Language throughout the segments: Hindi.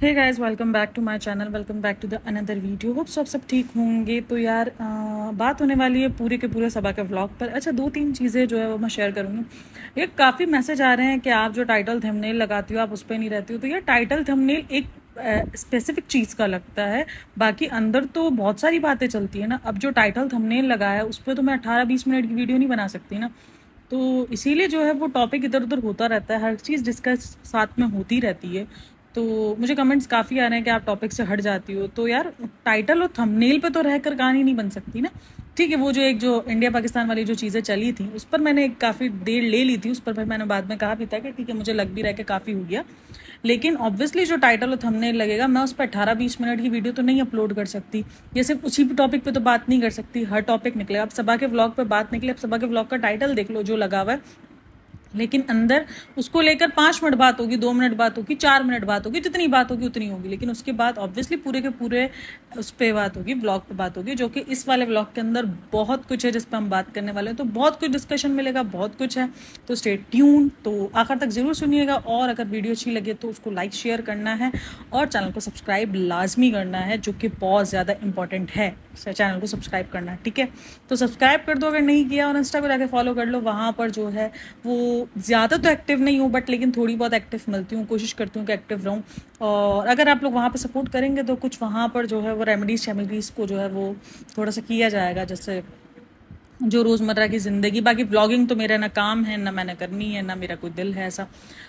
Hey guys, welcome back to my channel. Welcome back to the another video. Hope सब ठीक होंगे। तो यार बात होने वाली है पूरे के पूरे सभा के व्लॉग पर। अच्छा, 2-3 चीज़ें जो है वो मैं शेयर करूँगी। ये काफ़ी मैसेज आ रहे हैं कि आप जो टाइटल थंबनेल लगाती हो आप उस पर नहीं रहती हो। तो यार टाइटल थंबनेल एक स्पेसिफिक चीज़ का लगता है, बाकी अंदर तो बहुत सारी बातें चलती है ना। अब जो टाइटल थंबनेल लगा है उस पर तो मैं 18-20 मिनट की वीडियो नहीं बना सकती ना। तो इसीलिए जो है वो टॉपिक इधर उधर होता रहता है, हर चीज़ डिस्कस साथ में होती रहती है। तो मुझे कमेंट्स काफ़ी आ रहे हैं कि आप टॉपिक से हट जाती हो। तो यार टाइटल और थंबनेल पे तो रहकर कहानी नहीं बन सकती ना। ठीक है, वो जो इंडिया पाकिस्तान वाली जो चीज़ें चली थी उस पर मैंने काफ़ी देर ले ली थी, उस पर फिर मैंने बाद में कहा भी था कि ठीक है, मुझे लग भी रहा है कि काफ़ी हो गया। लेकिन ऑब्वियसली जो टाइटल और थंबनेल लगेगा, मैं उस पर 18-20 मिनट की वीडियो तो नहीं अपलोड कर सकती। ये सिर्फ उसी टॉपिक पे तो बात नहीं कर सकती, हर टॉपिक निकलेगा। अब सभा के व्लॉग पे बात निकले, अब सभा के व्लॉग का टाइटल देख लो जो लगा हुआ है, लेकिन अंदर उसको लेकर 5 मिनट बात होगी, 2 मिनट बात होगी, 4 मिनट बात होगी, जितनी बात होगी उतनी होगी। लेकिन उसके बाद ऑब्वियसली पूरे के पूरे उस पर बात होगी, ब्लॉग पे बात होगी, जो कि इस वाले ब्लॉग के अंदर बहुत कुछ है जिस पर हम बात करने वाले हैं। तो बहुत कुछ डिस्कशन मिलेगा, बहुत कुछ है। तो स्टे ट्यून, तो आखिर तक जरूर सुनिएगा। और अगर वीडियो अच्छी लगे तो उसको लाइक शेयर करना है और चैनल को सब्सक्राइब लाजमी करना है, जो कि बहुत ज़्यादा इंपॉर्टेंट है। चैनल को सब्सक्राइब करना है, ठीक है। तो सब्सक्राइब कर दो अगर नहीं किया, और इंस्टा को जाके फॉलो कर लो। वहाँ पर जो है वो ज़्यादा तो एक्टिव नहीं हूँ, बट लेकिन थोड़ी बहुत एक्टिव मिलती हूँ, कोशिश करती हूँ कि एक्टिव रहूँ। और अगर आप लोग वहाँ पे सपोर्ट करेंगे तो कुछ वहाँ पर जो है वो रेमेडीज़ को जो है वो थोड़ा सा किया जाएगा, जैसे जो रोज़मर्रा की ज़िंदगी। बाकी व्लॉगिंग तो मेरा ना काम है, ना मैंने करनी है, ना मेरा कोई दिल है ऐसा।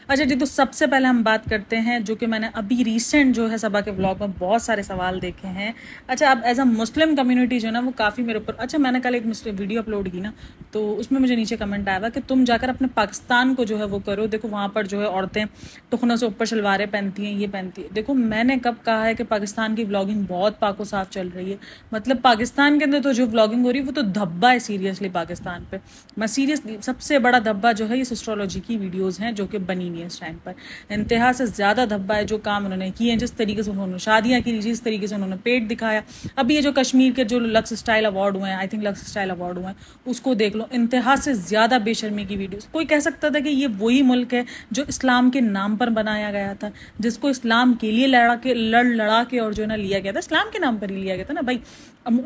अच्छा जी, तो सबसे पहले हम बात करते हैं जो कि मैंने अभी रिसेंट जो है सभा के व्लॉग में बहुत सारे सवाल देखे हैं। अच्छा, अब एज अ मुस्लिम कम्युनिटी जो है ना वो काफ़ी मेरे ऊपर, अच्छा मैंने कल एक वीडियो अपलोड की ना, तो उसमें मुझे नीचे कमेंट आया हुआ कि तुम जाकर अपने पाकिस्तान को जो है वो करो। देखो वहाँ पर जो है औरतें टुकनों से ऊपर शलवारें पहनती हैं, ये पहनती है। देखो मैंने कब कहा है कि पाकिस्तान की व्लॉगिंग बहुत पाको साफ चल रही है? मतलब पाकिस्तान के अंदर तो जो व्लॉगिंग हो रही है वो तो धब्बा है सीरियसली पाकिस्तान पे। मैं सीरियसली, सबसे बड़ा धब्बा जो है ये एस्ट्रोलॉजी की वीडियोस हैं जो कि बनी नहीं है इस टाइम पर। इंतहा से ज़्यादा धब्बा है जो काम उन्होंने किए हैं, जिस तरीके से उन्होंने शादियाँ की, जिस तरीके से उन्होंने पेट दिखाया। अभी ये जो कश्मीर के जो लक्स स्टाइल अवार्ड हुए हैं, I think lux style award हुए हैं, उसको देख लो। इंतहा से ज़्यादा बेशर्मी की वीडियोस। कोई कह सकता था कि ये वही मुल्क है जो इस्लाम के नाम पर बनाया गया था, जिसको इस्लाम के लिए लड़ा के और जो है ना लिया गया था, इस्लाम के नाम पर ही लिया गया था ना भाई।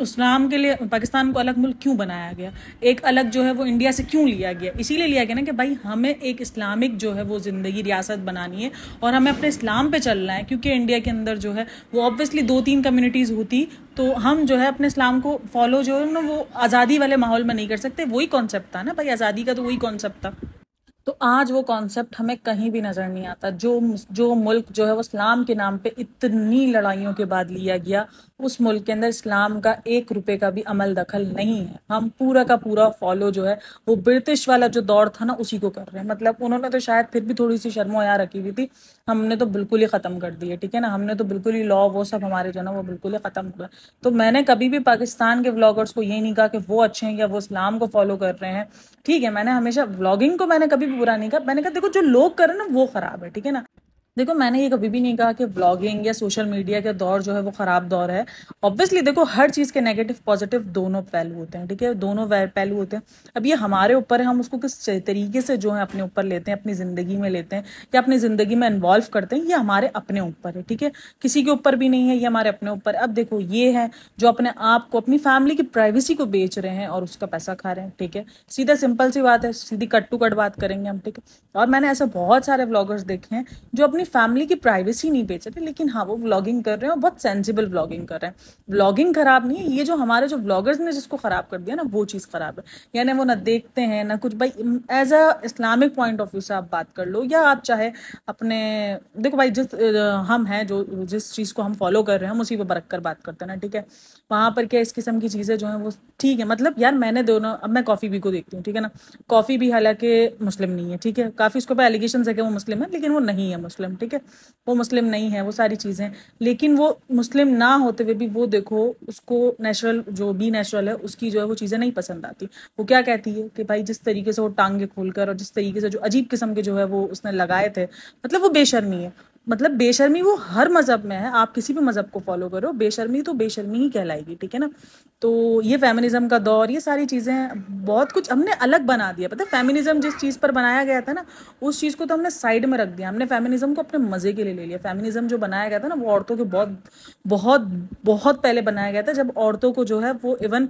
इस्लाम के लिए पाकिस्तान को अलग मुल्क क्यों बनाया गया, एक अलग जो है वो इंडिया से क्यों लिया गया? इसीलिए लिया गया ना कि भाई हमें एक इस्लामिक जो है वो ज़िंदगी रियासत बनानी है और हमें अपने इस्लाम पे चलना है। क्योंकि इंडिया के अंदर जो है वो ऑब्वियसली 2-3 कम्युनिटीज़ होती, तो हम जो है अपने इस्लाम को फॉलो जो है ना वो आज़ादी वाले माहौल में नहीं कर सकते। वही कॉन्सेप्ट था ना भाई, आज़ादी का तो वही कॉन्सेप्ट था। तो आज वो कॉन्सेप्ट हमें कहीं भी नजर नहीं आता। जो मुल्क जो है वो इस्लाम के नाम पे इतनी लड़ाइयों के बाद लिया गया, उस मुल्क के अंदर इस्लाम का 1 रुपए का भी अमल दखल नहीं है। हम पूरा का पूरा फॉलो जो है वो ब्रिटिश वाला जो दौर था ना उसी को कर रहे हैं। मतलब उन्होंने तो शायद फिर भी थोड़ी सी शर्मो हया रखी हुई थी, हमने तो बिल्कुल ही खत्म कर दी है, ठीक है ना। हमने तो बिल्कुल ही लॉ वो सब हमारे जो ना वो बिल्कुल ही खत्म हुआ। तो मैंने कभी भी पाकिस्तान के व्लॉगर्स को ये नहीं कहा कि वो अच्छे हैं या वो इस्लाम को फॉलो कर रहे हैं, ठीक है। मैंने हमेशा व्लॉगिंग को मैंने कभी भी बुरा नहीं कहा। मैंने कहा देखो जो लोग कर रहे हैं ना वो खराब है, ठीक है ना। देखो मैंने ये कभी भी नहीं कहा कि व्लॉगिंग या सोशल मीडिया का दौर जो है वो खराब दौर है। ऑब्वियसली देखो हर चीज़ के नेगेटिव पॉजिटिव दोनों पहलू होते हैं, ठीक है, दोनों पहलू होते हैं। अब ये हमारे ऊपर है, हम उसको किस तरीके से जो है अपने ऊपर लेते हैं, अपनी ज़िंदगी में लेते हैं या अपनी ज़िंदगी में इन्वॉल्व करते हैं, ये हमारे अपने ऊपर है, ठीक है। किसी के ऊपर भी नहीं है, ये हमारे अपने ऊपर। अब देखो ये है जो अपने आप को, अपनी फैमिली की प्राइवेसी को बेच रहे हैं और उसका पैसा खा रहे हैं, ठीक है। सीधा सिंपल सी बात है, सीधी कट टू कट बात करेंगे हम, ठीक है। और मैंने ऐसे बहुत सारे व्लॉगर्स देखे हैं जो अपनी फैमिली की प्राइवेसी नहीं बेच रहे, लेकिन हाँ वो व्लॉगिंग कर रहे हैं और बहुत सेंसिबल व्लॉगिंग कर रहे हैं। व्लॉगिंग खराब नहीं है, ये जो हमारे जो व्लॉगर्स ने जिसको खराब कर दिया ना वो चीज़ खराब है। यानी वो ना देखते हैं ना कुछ। भाई as a Islamic point of view से आप बात कर लो, या आप चाहे अपने, देखो भाई हम हैं जो जिस चीज़ को हम फॉलो कर रहे हैं हम उसी पर बरक कर बात करते हैं ना, ठीक है। वहाँ पर क्या इस किस्म की चीज़ें जो हैं वो ठीक है। मतलब यार मैंने दोनों, अब मैं कॉफ़ी भी को देखती हूँ, ठीक है ना। कॉफ़ी भी हालांकि मुस्लिम नहीं है, ठीक है। काफ़ी उसके ऊपर एलिगेशन है कि वो मुस्लिम है, लेकिन वो नहीं है मुस्लिम, ठीक है। वो मुस्लिम नहीं है, वो सारी चीज़ें। लेकिन वो मुस्लिम ना होते हुए भी वो देखो उसको नेचुरल, जो भी नेचुरल है उसकी जो है वो चीज़ें नहीं पसंद आती। वो क्या कहती है कि भाई जिस तरीके से वो टांगे खोलकर और जिस तरीके से जो अजीब किस्म के जो है वो उसने लगाए थे, मतलब वो बेशर्मी है। मतलब बेशर्मी वो हर मजहब में है, आप किसी भी मजहब को फॉलो करो, बेशर्मी तो बेशर्मी ही कहलाएगी, ठीक है ना। तो ये फेमिनिज्म का दौर, ये सारी चीज़ें बहुत कुछ हमने अलग बना दिया। पता है फेमिनिज्म जिस चीज़ पर बनाया गया था ना, उस चीज़ को तो हमने साइड में रख दिया, हमने फेमिनिज्म को अपने मज़े के लिए ले लिया। फेमिनिज्म जो बनाया गया था ना, वो औरतों के बहुत बहुत बहुत पहले बनाया गया था, जब औरतों को जो है वो इवन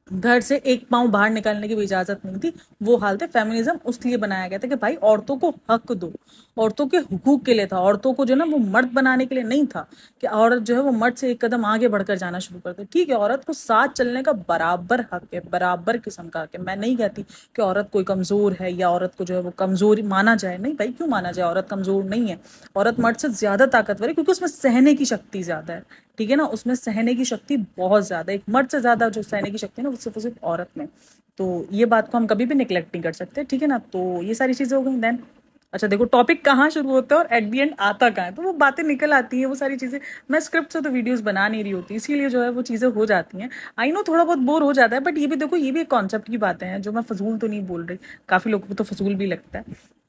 घर से एक पांव बाहर निकालने की भी इजाजत नहीं थी। वो हाल थे। फेमिनिज्म उसलिए बनाया गया था कि भाई औरतों को हक दो, औरतों के हुकूक के लिए था, औरतों को जो ना वो मर्द बनाने के लिए नहीं था कि औरत जो है वो मर्द से एक कदम आगे बढ़कर जाना शुरू कर दे। ठीक है, औरत को साथ चलने का बराबर हक है, बराबर किस्म का हक है। मैं नहीं कहती कि औरत कोई कमजोर है या औरत को जो है वो कमजोर माना जाए, नहीं भाई, क्यों माना जाए, औरत कमजोर नहीं है। औरत मर्द से ज्यादा ताकतवर है, क्योंकि उसमें सहने की शक्ति ज्यादा है, ठीक है ना, उसमें सहने की शक्ति बहुत ज्यादा है। एक मर्द से ज्यादा जो सहने की शक्ति है ना, वो सिर्फ औरत में। तो ये बात को हम कभी भी निगलेक्ट नहीं कर सकते, ठीक है ना। तो ये सारी चीजें हो गई। देन अच्छा देखो, टॉपिक कहाँ शुरू होता है और एट दी एंड आता कहाँ है, तो वो बातें निकल आती हैं, वो सारी चीजें। मैं स्क्रिप्ट से तो वीडियोस बना नहीं रही होती, इसीलिए जो है वो चीजें हो जाती हैं। आई नो थोड़ा बहुत बोर हो जाता है, बट ये भी देखो, ये भी एक कॉन्सेप्ट की बातें हैं, जो मैं फजूल तो नहीं बोल रही, काफी लोगों को तो फजूल भी लगता है।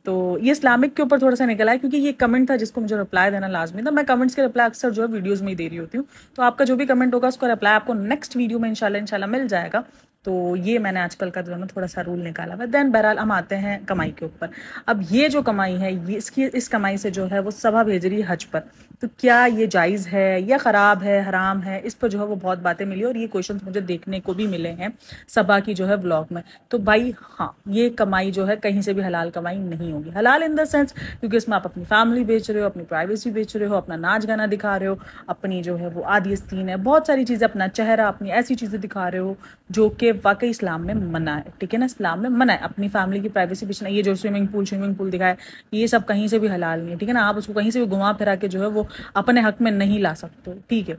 तो ये इस्लामिक के ऊपर थोड़ा सा निकला है, क्योंकि ये कमेंट था जिसको मुझे रिप्लाई देना लाजमी था। मैं कमेंट्स के रिप्लाई अक्सर जो है वीडियोस में ही दे रही होती हूँ, तो आपका जो भी कमेंट होगा उसका रिप्लाई आपको नेक्स्ट वीडियो में इंशाल्लाह मिल जाएगा। तो ये मैंने आजकल का जो है थोड़ा सा रूल निकाला हुआ। देन बहरहाल हम आते हैं कमाई के ऊपर। अब ये जो कमाई है, ये इस कमाई से जो है वो सभा भेज रही है हज पर। तो क्या ये जायज़ है या ख़राब है, हराम है, इस पर जो है वो बहुत बातें मिली, और ये क्वेश्चन मुझे देखने को भी मिले हैं सभा की जो है व्लॉग में। तो भाई हाँ, ये कमाई जो है कहीं से भी हलाल कमाई नहीं होगी। हलाल इन द सेंस, क्योंकि इसमें आप अपनी फैमिली बेच रहे हो, अपनी प्राइवेसी बेच रहे हो, अपना नाच गाना दिखा रहे हो, अपनी जो है वो आदि स्तीन है, बहुत सारी चीज़ें, अपना चेहरा, अपनी ऐसी चीज़ें दिखा रहे हो जो कि वाकई इस्लाम में मना है, ठीक है ना। इस्लाम में मना है अपनी फैमिली की प्राइवेसी बेचना। ये जो स्विमिंग पूल दिखाए, ये सब कहीं से भी हलाल नहीं है, ठीक है ना। आप उसको कहीं से भी घुमा फिरा के जो है वो अपने हक में नहीं ला सकते, ठीक है।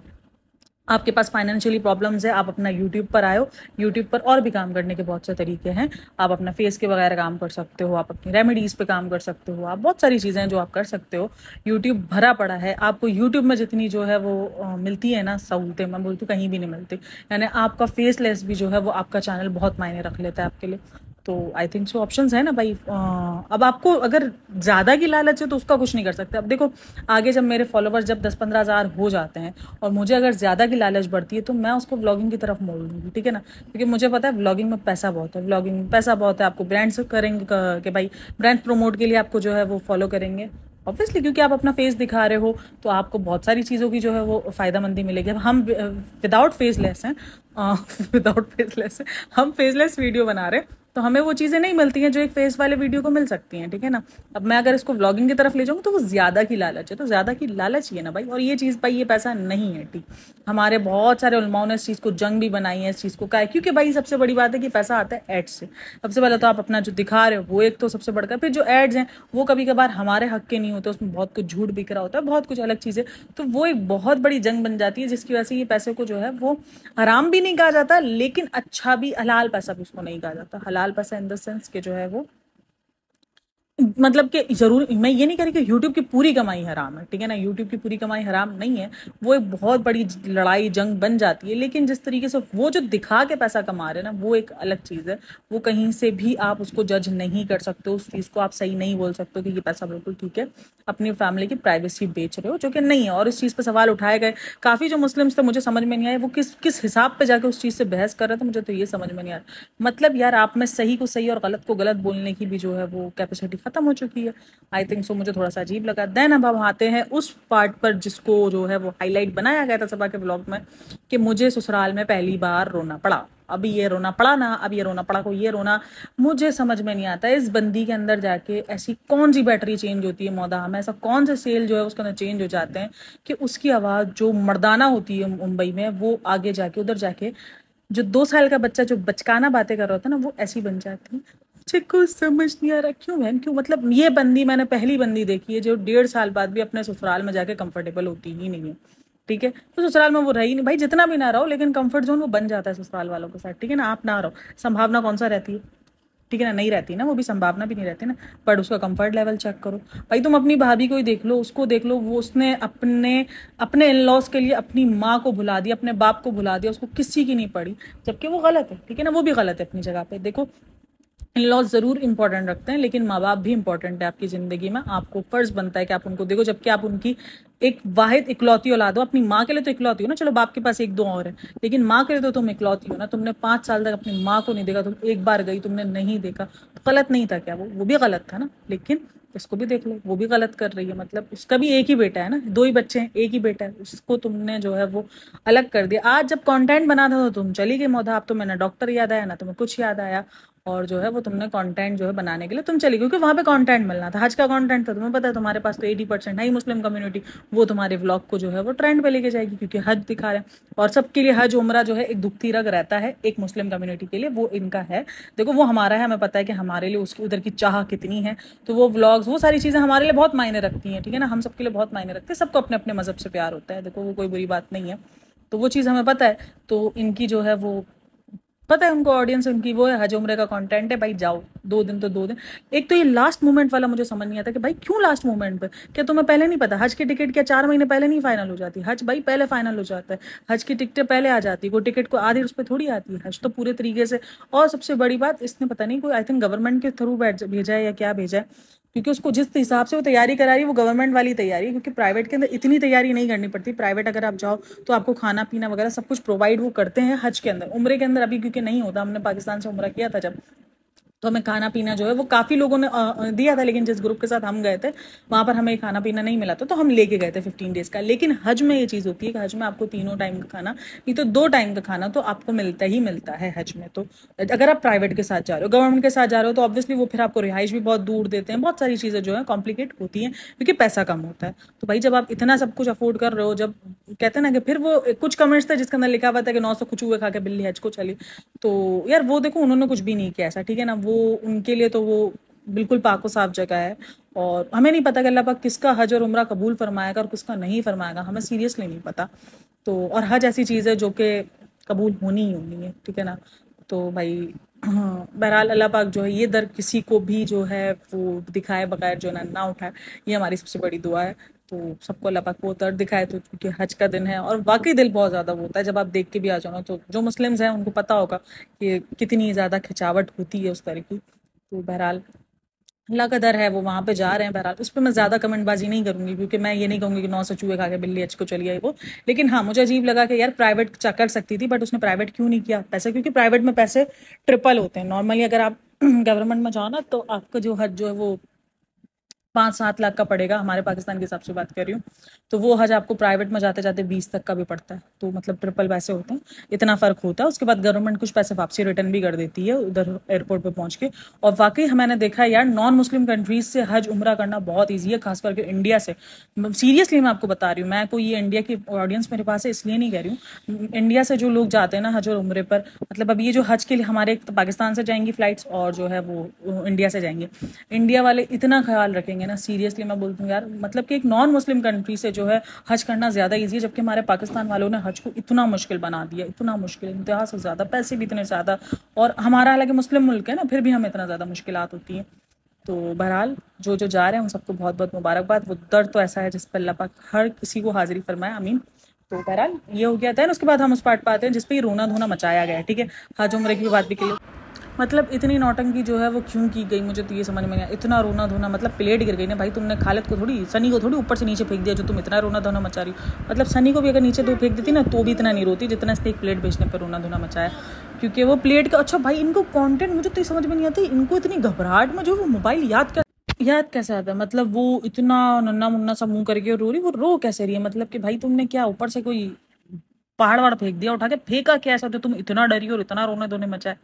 आपके पास फाइनेंशियली प्रॉब्लम्स है, आप अपना यूट्यूब पर आए हो, यूट्यूब पर और भी काम करने के बहुत से तरीके हैं। आप अपना फेस के वगैरह काम कर सकते हो, आप अपनी रेमेडीज़ पे काम कर सकते हो, आप बहुत सारी चीज़ें हैं जो आप कर सकते हो। यूट्यूब भरा पड़ा है, आपको यूट्यूब में जितनी जो है वो मिलती है ना सहूलतें, मैं बोलती हूँ कहीं भी नहीं मिलती। यानी आपका फेसलेस भी जो है वो आपका चैनल बहुत मायने रख लेता है आपके लिए। तो आई थिंक सो ऑप्शंस है ना भाई। अब आपको अगर ज़्यादा की लालच है तो उसका कुछ नहीं कर सकते। अब देखो, आगे जब मेरे फॉलोवर्स जब 10-15 हज़ार हो जाते हैं और मुझे अगर ज़्यादा की लालच बढ़ती है, तो मैं उसको व्लॉगिंग की तरफ मोड़ लूँगी, ठीक है ना। क्योंकि मुझे पता है व्लॉगिंग में पैसा बहुत है, व्लॉगिंग में पैसा बहुत है। आपको ब्रांड्स करेंगे कि भाई ब्रांड प्रमोट के लिए आपको जो है वो फॉलो करेंगे, ऑब्वियसली, क्योंकि आप अपना फेस दिखा रहे हो, तो आपको बहुत सारी चीज़ों की जो है वो फ़ायदामंदी मिलेगी। अब हम विदाउट फेसलेस हैं, विदाउट फेसलेस है, हम फेसलेस वीडियो बना रहे हैं, तो हमें वो चीज़ें नहीं मिलती हैं जो एक फेस वाले वीडियो को मिल सकती हैं, ठीक है ना। अब मैं अगर इसको व्लॉगिंग की तरफ ले जाऊँ तो वो ज़्यादा की लालच है, तो ज़्यादा की लालच ही है ना भाई। और ये चीज़ भाई, ये पैसा नहीं है, ठीक। हमारे बहुत सारे उलमाओं ने इस चीज़ को जंग भी बनाई है, इस चीज़ को कहा है, क्योंकि भाई सबसे बड़ी बात है कि पैसा आता है एड्स से। सबसे पहले तो आप अपना जो दिखा रहे हो वो एक तो सबसे बढ़कर, फिर जो एड्स हैं वो कभी कभार हमारे हक के नहीं होते, उसमें बहुत कुछ झूठ बिक रहा होता है, बहुत कुछ अलग चीज़ें, तो वो एक बहुत बड़ी जंग बन जाती है, जिसकी वजह से ये पैसे को जो है वो हराम भी नहीं कहा जाता, लेकिन अच्छा भी, हलाल पैसा भी उसको नहीं कहा जाता। हलाल पैसा इन द सेंस के जो है वो मतलब कि जरूर, मैं ये नहीं कह रही कि यूट्यूब की पूरी कमाई हराम है, ठीक है ना। यूट्यूब की पूरी कमाई हराम नहीं है, वो एक बहुत बड़ी लड़ाई जंग बन जाती है, लेकिन जिस तरीके से वो जो दिखा के पैसा कमा रहे हैं ना, वो एक अलग चीज़ है। वो कहीं से भी आप उसको जज नहीं कर सकते, उस चीज़ को आप सही नहीं बोल सकते कि ये पैसा बिल्कुल ठीक है। अपनी फैमिली की प्राइवेसी बेच रहे हो, जो कि नहीं है। और इस चीज़ पर सवाल उठाए गए, काफ़ी जो मुस्लिम्स थे, मुझे समझ में नहीं आया वो किस हिसाब पर जाके उस चीज़ से बहस कर रहे थे, मुझे तो ये समझ में नहीं आया। मतलब यार, आप में सही को सही और गलत को गलत बोलने की भी जो है वो कैपेसिटी खत्म हो चुकी है। आई थिंक सो, मुझे थोड़ा सा अजीब लगा। देन अब हम आते हैं उस पार्ट पर जिसको जो है वो हाईलाइट बनाया गया था सभा के ब्लॉग में, कि मुझे ससुराल में पहली बार रोना पड़ा। अभी ये रोना पड़ा ना, अब ये रोना पड़ा को ये रोना, मुझे समझ में नहीं आता इस बंदी के अंदर जाके ऐसी कौन सी बैटरी चेंज होती है मौदा में, ऐसा कौन से सेल जो है उसके अंदर चेंज हो जाते हैं कि उसकी आवाज़ जो मर्दाना होती है मुंबई में, वो आगे जाके उधर जाके जो 2 साल का बच्चा जो बचकाना बातें कर रहा होता है ना, वो ऐसी बन जाती है। मुझे कुछ समझ नहीं आ रहा क्यों बहन, क्यों। मतलब ये बंदी मैंने पहली बंदी देखी है जो 1.5 साल बाद भी अपने ससुराल में जाके कंफर्टेबल होती ही नहीं है, ठीक है। तो ससुराल में वो रही नहीं भाई, जितना भी ना रहो, लेकिन कंफर्ट जोन वो बन जाता है ससुराल वालों के साथ, ठीक है ना। आप ना रहो, संभावना कौन सा रहती है, ठीक है ना, नहीं रहती ना, वो भी संभावना भी नहीं रहती ना। बट उसका कंफर्ट लेवल चेक करो भाई, तुम अपनी भाभी को ही देख लो, उसको देख लो, वो उसने अपने अपने इन लॉज के लिए अपनी माँ को भुला दिया, अपने बाप को भुला दिया, उसको किसी की नहीं पड़ी, जबकि वो गलत है, ठीक है ना, वो भी गलत है अपनी जगह पे। देखो, इन लॉज ज़रूर इंपॉर्टेंट रखते हैं, लेकिन माँ बाप भी इंपॉर्टेंट है आपकी ज़िंदगी में। आपको फ़र्ज़ बनता है कि आप उनको देखो, जबकि आप उनकी एक वाहिद इकलौती औलाद हो। अपनी माँ के लिए तो इकलौती हो ना, चलो बाप के पास एक दो और है, लेकिन माँ के लिए तो तुम इकलौती हो ना। तुमने 5 साल तक अपनी माँ को नहीं देखा, तुम एक बार गई, तुमने नहीं देखा, तो गलत नहीं था क्या? वो भी गलत था ना। लेकिन इसको भी देख लो, वो भी गलत कर रही है। मतलब उसका भी एक ही बेटा है ना, दो ही बच्चे हैं, एक ही बेटा है, उसको तुमने जो है वो अलग कर दिया। आज जब कंटेंट बना था तो तुम चली गई मौधा, आप तुम्हें ना डॉक्टर याद आया ना तुम्हें कुछ याद आया, और जो है वो तुमने कंटेंट जो है बनाने के लिए तुम चली, क्योंकि वहाँ पे कंटेंट मिलना था, हज का कंटेंट था। तुम्हें पता है तुम्हारे पास तो 80% है ही मुस्लिम कम्युनिटी, वो तुम्हारे व्लॉग को जो है वो ट्रेंड पे लेके जाएगी, क्योंकि हज दिखा रहे हैं। और सबके लिए हज उम्रा जो है एक दुखती रग रहता है, एक मुस्लिम कम्युनिटी के लिए वो इनका है। देखो वो हमारा है, हमें पता है कि हमारे लिए उसकी उधर की चाह कितनी है, तो वो व्लॉग्स वो सारी चीज़ें हमारे लिए बहुत मायने रखती हैं, ठीक है ना। हम सबके लिए बहुत मायने रखते हैं, सबको अपने अपने मज़हब से प्यार होता है, देखो वो कोई बुरी बात नहीं है, तो वो चीज़ हमें पता है। तो इनकी जो है वो पता है उनको, ऑडियंस उनकी वो है, हज उम्रे का कंटेंट है भाई, जाओ 2 दिन तो 2 दिन। एक तो ये लास्ट मोमेंट वाला मुझे समझ नहीं आता कि भाई क्यों लास्ट मोमेंट पे? क्या तुम्हें पहले नहीं पता हज की टिकट क्या 4 महीने पहले नहीं फाइनल हो जाती? हज भाई पहले फाइनल हो जाता है, हज की टिकटें पहले आ जाती है, कोई टिकट को आधी उस पर थोड़ी आती है, हज तो पूरे तरीके से। और सबसे बड़ी बात, इसने पता नहीं कोई आई थिंक गवर्नमेंट के थ्रू भेजा है या क्या भेजा है, क्योंकि उसको जिस हिसाब से वो तैयारी करा रही है वो गवर्नमेंट वाली तैयारी है, क्योंकि प्राइवेट के अंदर इतनी तैयारी नहीं करनी पड़ती। प्राइवेट अगर आप जाओ तो आपको खाना पीना वगैरह सब कुछ प्रोवाइड वो करते हैं हज के अंदर। उम्रे के अंदर अभी क्योंकि नहीं होता, हमने पाकिस्तान से उम्रा किया था जब, तो हमें खाना पीना जो है वो काफ़ी लोगों ने दिया था, लेकिन जिस ग्रुप के साथ हम गए थे वहाँ पर हमें खाना पीना नहीं मिला था, तो हम लेके गए थे 15 डेज का। लेकिन हज में ये चीज़ होती है कि हज में आपको तीनों टाइम का खाना, नहीं तो 2 टाइम का खाना तो आपको मिलता ही मिलता है हज में। तो अगर आप प्राइवेट के साथ जा रहे हो, गवर्नमेंट के साथ जा रहे हो, तो ऑब्वियसली वो फिर आपको रिहाइश भी बहुत दूर देते हैं, बहुत सारी चीज़ें जो है कॉम्प्लिकेट होती हैं, क्योंकि पैसा कम होता है। तो भाई जब आप इतना सब कुछ अफोर्ड कर रहे हो, जब कहते हैं ना कि फिर वो कुछ कमेंट्स थे जिसके अंदर लिखा हुआ था कि 900 कुछ हुए खा के बिल्ली हज को चली, तो यार वो देखो उन्होंने कुछ भी नहीं किया ऐसा, ठीक है ना। वो उनके लिए तो वो बिल्कुल पाको साफ जगह है, और हमें नहीं पता कि अल्लाह पाक किसका हज और उम्रा कबूल फरमाएगा और किसका नहीं फरमाएगा, हमें सीरियसली नहीं पता। तो और हज ऐसी चीज़ है जो कि कबूल होनी ही होनी है, ठीक है ना। तो भाई हाँ, बहरहाल अल्लाह पाक जो है ये दर किसी को भी जो है वो दिखाए बगैर जो है ना उठाए, ये हमारी सबसे बड़ी दुआ है। तो सबको अल्लाह पाक वो दर्द दिखाए, तो क्योंकि हज का दिन है और वाकई दिल बहुत ज़्यादा वो होता है जब आप देख के भी आ जाओ ना, तो जो मुस्लिम्स हैं उनको पता होगा कि कितनी ज़्यादा खिंचावट होती है उस तरह की। तो बहरहाल अल्लाह का दर है, वो वहाँ पे जा रहे हैं। बहरहाल उस पर मैं ज़्यादा कमेंटबाजी नहीं करूंगी, क्योंकि मैं ये नहीं कहूँगी कि 900 चूहे खा के बिल्ली हज को चली आई वो। लेकिन हाँ मुझे अजीब लगा कि यार प्राइवेट कर सकती थी, बट उसने प्राइवेट क्यों नहीं किया? पैसे, क्योंकि प्राइवेट में पैसे ट्रिपल होते हैं नॉर्मली। अगर आप गवर्नमेंट में जाओ ना तो आपका जो हज जो है वो 5-7 लाख का पड़ेगा, हमारे पाकिस्तान के हिसाब से बात कर रही हूँ। तो वो हज आपको प्राइवेट में जाते जाते 20 तक का भी पड़ता है, तो मतलब ट्रिपल पैसे होते हैं, इतना फ़र्क होता है। उसके बाद गवर्नमेंट कुछ पैसे वापसी रिटर्न भी कर देती है उधर एयरपोर्ट पे पहुंच के। और वाकई मैंने देखा है यार, नॉन मुस्लिम कंट्रीज से हज उम्रा करना बहुत ईजी है, खास करके इंडिया से। सीरियसली मैं आपको बता रही हूँ, मैं कोई ये इंडिया की ऑडियंस मेरे पास है इसलिए नहीं कह रही हूँ, इंडिया से जो लोग जाते हैं ना हज और उम्रे पर, मतलब अब ये जो हज के लिए हमारे तो पाकिस्तान से जाएंगी फ्लाइट्स और जो है वो इंडिया से जाएंगे, इंडिया वाले इतना ख्याल रखेंगे ना, सीरियसली मैं बोलती हूँ यार, मतलब कि एक नॉन मुस्लिम कंट्री से जो है हज करना ज़्यादा ईजी है। जबकि हमारे पाकिस्तान वालों ने हज को इतना मुश्किल बना दिया, इतना मुश्किल, इंतहा से ज़्यादा, पैसे भी इतने ज़्यादा, और हमारा हालांकि मुस्लिम मुल्क है ना, फिर भी हमें इतना ज़्यादा मुश्किलात होती हैं। तो बहरहाल जो जो जा रहे हैं उन सबको बहुत बहुत मुबारकबाद। वो दर्द तो ऐसा है जिस पर अल्लाह पाक हर किसी को हाजिरी फरमाए, आमीन। तो बहरहाल ये हो गया था, उसके बाद हम उस पार्ट पाते हैं जिस पे रोना धोना मचाया गया है, ठीक है। हज उम्र की बात भी के लिए, मतलब इतनी नौटंकी जो है वो क्यों की गई, मुझे तो ये समझ में नहीं आया। इतना रोना धोना, मतलब प्लेट गिर गई ना भाई, तुमने खालिद को थोड़ी, सनी को थोड़ी ऊपर से नीचे फेंक दिया जो तुम इतना रोना धोना मचा रही हो। मतलब सनी को भी अगर नीचे दो फेंक देती ना तो भी इतना नहीं रोती जितना इसने एक प्लेट बेचने पर रोना धोना मचाया, क्योंकि वो प्लेट का। अच्छा भाई इनको कंटेंट मुझे तो समझ में नहीं आता, इनको इतनी घबराहट में जो वो मोबाइल याद कैसे आता है? मतलब वो इतना नन्ना मुन्ना सा मुंह करके रो रही, वो रो कैसे रही है? मतलब कि भाई तुमने क्या ऊपर से कोई पहाड़ वाड़ फेंक दिया उठा के? फेंका क्या ऐसा तो तुम इतना डरी और इतना रोने धोने मचा?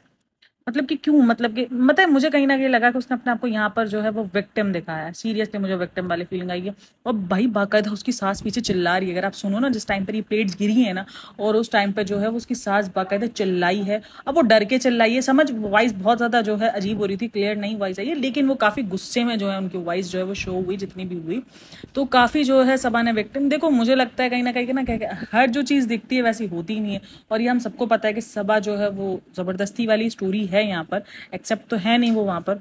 मतलब कि क्यों, मतलब कि मतलब मुझे कहीं ना कहीं लगा कि उसने अपने आप को यहाँ पर जो है वो विक्टिम दिखाया है। सीरियसली मुझे विक्टिम वाली फीलिंग आई है। और भाई बाकायदा उसकी सास पीछे चिल्ला रही है, अगर आप सुनो ना जिस टाइम पर ये प्लेट्स गिरी है ना, और उस टाइम पर जो है वो उसकी सास बाकायदा चिल्लाई है। अब वो डर के चिल्लाई है, समझ वॉइस बहुत ज़्यादा जो है अजीब हो रही थी, क्लियर नहीं वॉइस आई है, लेकिन वो काफ़ी गुस्से में जो है उनकी वॉइस जो है वो शो हुई जितनी भी हुई। तो काफ़ी जो है सबा ने विक्टिम, देखो मुझे लगता है कहीं ना कहीं ना हर जो चीज़ दिखती है वैसी होती नहीं है, और ये हम सबको पता है कि सबा जो है वो ज़बरदस्ती वाली स्टोरी है यहाँ पर, एक्सेप्ट तो है नहीं वो वहाँ पर।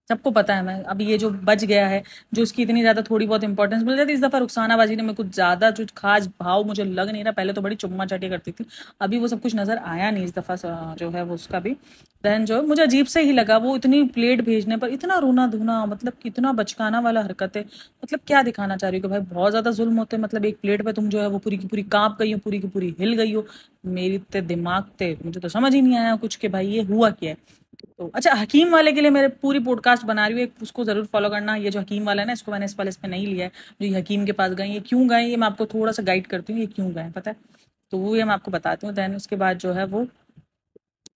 सबको पता है। मैं अब ये जो बच गया है, जो उसकी इतनी ज़्यादा थोड़ी बहुत इंपॉर्टेंस मिल जाती है, इस दफ़ा रुखसाना बाजी ने मेरे कुछ ज़्यादा जो खास भाव मुझे लग नहीं रहा। पहले तो बड़ी चुम्मा चाटिया करती थी, अभी वो सब कुछ नज़र आया नहीं इस दफ़ा जो है वो उसका भी। देन जो मुझे अजीब से ही लगा वो इतनी प्लेट भेजने पर इतना रोना धोना, मतलब कितना बचकाना वाला हरकत है। मतलब क्या दिखाना चाह रही हो कि भाई बहुत ज़्यादा जुल्म होते हैं, मतलब एक प्लेट पे तुम जो है वो पूरी की पूरी कांप गई हो, पूरी की पूरी हिल गई हो। मेरी ते दिमाग ते मुझे तो समझ ही नहीं आया कुछ कि भाई ये हुआ क्या है। तो अच्छा, हकीम वाले के लिए मेरे पूरी पॉडकास्ट बना रही हूँ एक, उसको जरूर फॉलो करना। ये जो हकीम वाला है ना, इसको मैंने इस वाले इस पे नहीं लिया है। जो ये हकीम के पास गए, ये क्यों गए, ये मैं आपको थोड़ा सा गाइड करती हूँ, ये क्यों गए पता है। तो वो ये मैं आपको बताती हूँ। देन उसके बाद जो है वो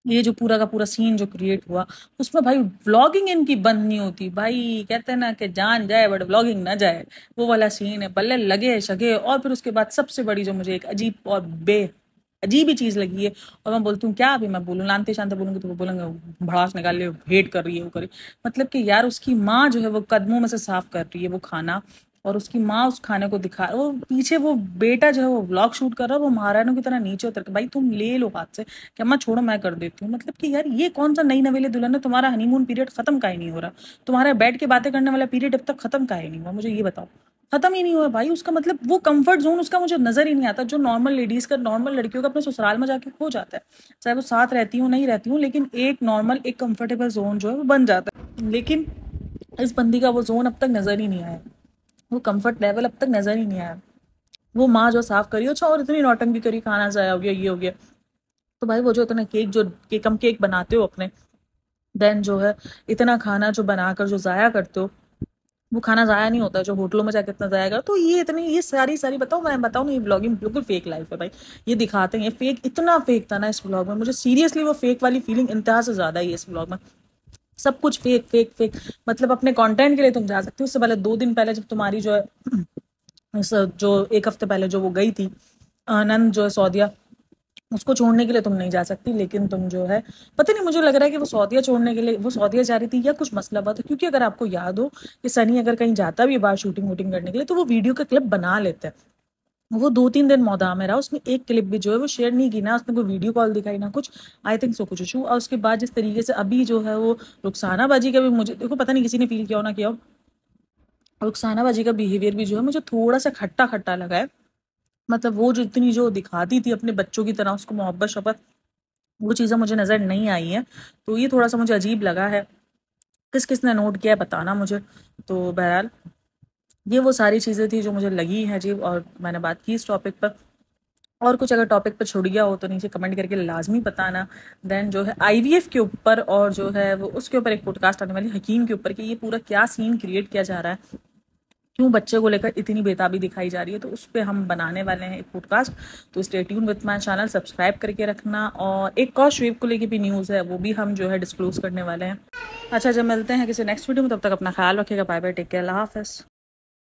ये जो पूरा का पूरा सीन जो क्रिएट हुआ, उसमें भाई व्लॉगिंग इनकी बंद नहीं होती। भाई कहते हैं ना कि जान जाए बट व्लॉगिंग ना जाए, वो वाला सीन है। बल्ले लगे शगे। और फिर उसके बाद सबसे बड़ी जो मुझे एक अजीब और अजीब ही चीज लगी है, और मैं बोलती हूँ क्या अभी मैं बोलूँ, लानते शांते बोलूंगी तो वो बोलेंगे भड़ास निकाल ले, हेट कर रही है वो करी। मतलब कि यार उसकी माँ जो है वो कदमों में से साफ कर रही है वो खाना, और उसकी माँ उस खाने को दिखा, वो पीछे वो बेटा जो है वो व्लॉग शूट कर रहा है, वो महारानों की तरह नीचे उतर के भाई तुम ले लो हाथ से कि अम्मा छोड़ो मैं कर देती हूँ। मतलब कि यार ये कौन सा नई नवेली दुल्हन है, तुम्हारा हनीमून पीरियड खत्म का ही नहीं हो रहा, तुम्हारा बैठ के बातें करने वाला पीरियड अब तक खत्म का ही नहीं हुआ, मुझे ये बताओ। खत्म ही नहीं हुआ भाई उसका, मतलब वो कंफर्ट जोन उसका मुझे नजर ही नहीं आता, जो नॉर्मल लेडीज का, नॉर्मल लड़कियों का अपने ससुराल में जाके हो जाता है। चाहे वो साथ रहती हूँ नहीं रहती हूँ, लेकिन एक नॉर्मल एक कंफर्टेबल जोन जो है वो बन जाता है। लेकिन इस बंदी का वो जोन अब तक नजर ही नहीं आया, वो कंफर्ट लेवल अब तक नजर ही नहीं आया। वो माँ जो साफ करी, अच्छा और इतनी नौटंकी करी, खाना जाया हो गया, ये हो गया। तो भाई वो जो इतना केक, जो केक हम केक बनाते हो अपने, देन जो है इतना खाना जो बनाकर जो जाया करते हो, वो खाना जाया नहीं होता जो होटलों में जाकर इतना जाया कर। तो ये इतनी ये सारी सारी बताओ, मैं बताऊँ ना, ये ब्लॉगिंग बिल्कुल फेक लाइफ है भाई। ये दिखाते हैं, ये फेक, इतना फेक था ना इस ब्लॉग में, मुझे सीरियसली वो फेक वाली फीलिंग इंतहा से ज्यादा है इस ब्लॉग में। सब कुछ फेक फेक फेक। मतलब अपने कंटेंट के लिए तुम जा सकते हो, उससे पहले 2 दिन पहले जब तुम्हारी जो है जो एक हफ्ते पहले जो वो गई थी आनंद जो है सऊदीया, उसको छोड़ने के लिए तुम नहीं जा सकती, लेकिन तुम जो है, पता नहीं मुझे लग रहा है कि वो सऊदीया छोड़ने के लिए वो सऊदीया जा रही थी या कुछ मसला हुआ था। क्योंकि अगर आपको याद हो कि सनी अगर कहीं जाता भी है बाहर शूटिंग वूटिंग करने के लिए, तो वो वीडियो का क्लिप बना लेता है। वो 2-3 दिन मौदा में रहा, उसने एक क्लिप भी जो है वो शेयर नहीं की ना, उसने कोई वीडियो कॉल दिखाई ना कुछ। आई थिंक सो कुछ इशू। और उसके बाद जिस तरीके से अभी जो है वो रुखसाना बाजी का भी, मुझे देखो पता नहीं किसी ने फील किया हो ना किया हो, रुखसाना बाजी का बिहेवियर भी जो है मुझे थोड़ा सा खट्टा खट्टा लगा है। मतलब वो जो इतनी जो दिखाती थी अपने बच्चों की तरह उसको मोहब्बत शब्बत, वो चीज़ें मुझे नज़र नहीं आई हैं। तो ये थोड़ा सा मुझे अजीब लगा है। किस किसने नोट किया है बताना मुझे। तो बहरहाल ये वो सारी चीज़ें थी जो मुझे लगी हैं अजीब, और मैंने बात की इस टॉपिक पर। और कुछ अगर टॉपिक पर छुड़ गया हो तो नीचे कमेंट करके लाजमी बताना। देन जो है आईवीएफ के ऊपर, और जो है वो उसके ऊपर एक पॉडकास्ट आने वाली हकीम के ऊपर, कि ये पूरा क्या सीन क्रिएट किया जा रहा है, क्यों बच्चे को लेकर इतनी बेताबी दिखाई जा रही है, तो उस पर हम बनाने वाले हैं एक पॉडकास्ट। तो stay tune with my channel, subscribe करके रखना। और एक और शुएब को लेकर भी न्यूज़ है, वो भी हम जो है डिस्क्लोज करने वाले हैं। अच्छा, जब मिलते हैं किसी नेक्स्ट वीडियो में, तब तक अपना ख्याल रखिएगा। बाय बाय, टेक केयर, अल्लाह हाफिज़।